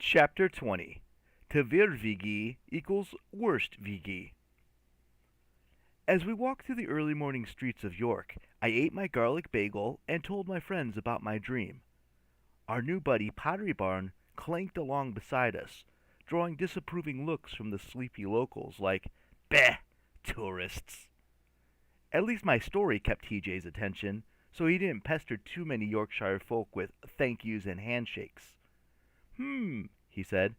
Chapter 20. Tveirvigi equals worst Vigi. As we walked through the early morning streets of York, I ate my garlic bagel and told my friends about my dream. Our new buddy Pottery Barn clanked along beside us, drawing disapproving looks from the sleepy locals like, "Bah, tourists." At least my story kept TJ's attention, so he didn't pester too many Yorkshire folk with thank yous and handshakes. He said.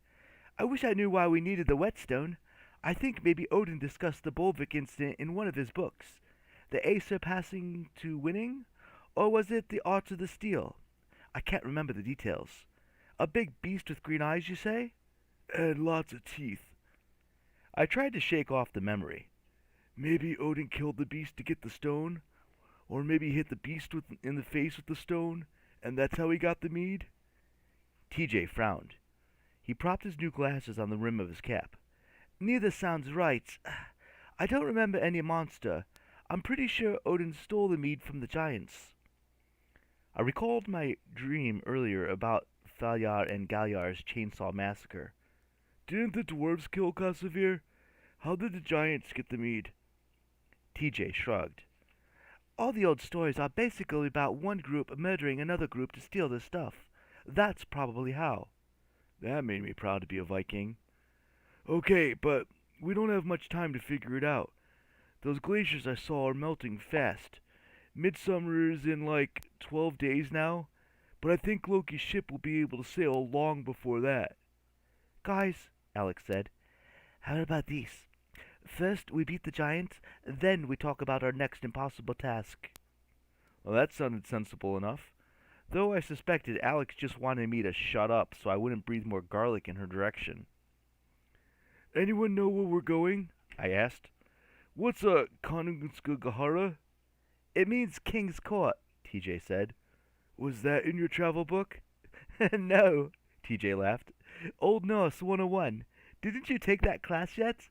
I wish I knew why we needed the whetstone. I think maybe Odin discussed the Bolvik incident in one of his books. The Acer passing to winning? Or was it the Arts of the Steel? I can't remember the details. A big beast with green eyes, you say? And lots of teeth. I tried to shake off the memory. Maybe Odin killed the beast to get the stone? Or maybe he hit the beast in the face with the stone, and that's how he got the mead? TJ frowned. He propped his new glasses on the rim of his cap. Neither sounds right. I don't remember any monster. I'm pretty sure Odin stole the mead from the giants. I recalled my dream earlier about Thalyar and Galyar's chainsaw massacre. Didn't the dwarves kill Kasavir? How did the giants get the mead? TJ shrugged. All the old stories are basically about one group murdering another group to steal their stuff. That's probably how. That made me proud to be a Viking. Okay, but we don't have much time to figure it out. Those glaciers I saw are melting fast. Midsummer is in like 12 days now, but I think Loki's ship will be able to sail long before that. Guys, Alex said, how about this? First we beat the giants, then we talk about our next impossible task. Well, that sounded sensible enough. Though I suspected Alex just wanted me to shut up so I wouldn't breathe more garlic in her direction. Anyone know where we're going? I asked. What's a Konungsgahara? It means King's Court, TJ said. Was that in your travel book? No, TJ laughed. Old Norse 101. Didn't you take that class yet?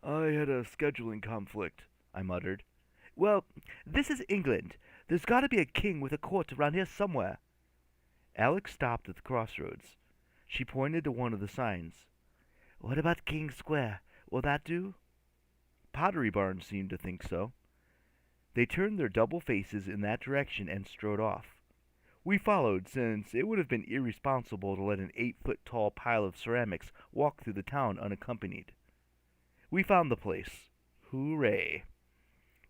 I had a scheduling conflict, I muttered. Well, this is England. There's got to be a king with a court around here somewhere. Alex stopped at the crossroads. She pointed to one of the signs. What about King Square? Will that do? Pottery Barn seemed to think so. They turned their double faces in that direction and strode off. We followed, since it would have been irresponsible to let an 8-foot-tall pile of ceramics walk through the town unaccompanied. We found the place. Hooray!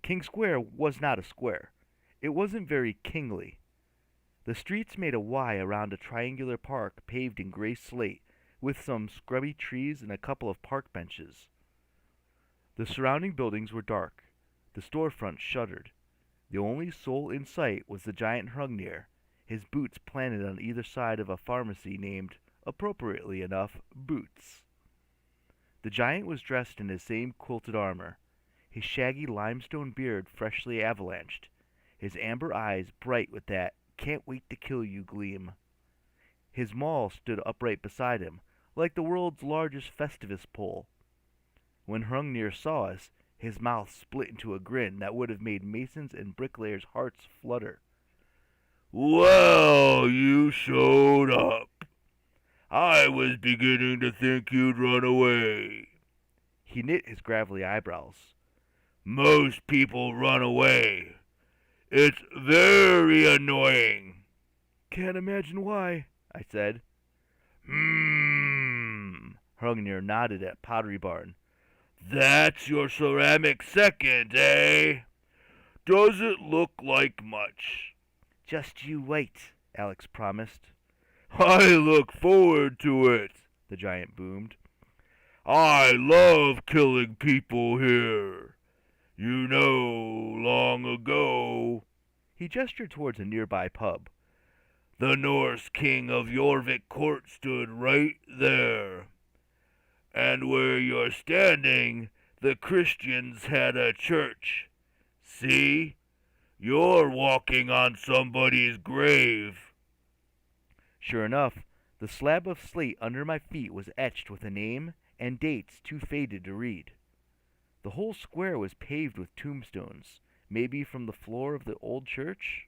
King Square was not a square. It wasn't very kingly. The streets made a Y around a triangular park paved in gray slate, with some scrubby trees and a couple of park benches. The surrounding buildings were dark. The storefront shuttered. The only soul in sight was the giant Hrungnir, his boots planted on either side of a pharmacy named, appropriately enough, Boots. The giant was dressed in his same quilted armor, his shaggy limestone beard freshly avalanched, his amber eyes bright with that can't-wait-to-kill-you gleam. His maul stood upright beside him, like the world's largest Festivus pole. When Hrungnir saw us, his mouth split into a grin that would have made masons and bricklayers' hearts flutter. Well, you showed up. I was beginning to think you'd run away. He knit his gravelly eyebrows. Most people run away. It's very annoying. Can't imagine why, I said. Hrungnir nodded at Pottery Barn. That's your ceramic second, eh? Does it look like much? Just you wait, Alex promised. I look forward to it, the giant boomed. I love killing people here. You know, long ago... He gestured towards a nearby pub. The Norse king of Jorvik court stood right there. And where you're standing, the Christians had a church. See? You're walking on somebody's grave. Sure enough, the slab of slate under my feet was etched with a name and dates too faded to read. The whole square was paved with tombstones, maybe from the floor of the old church.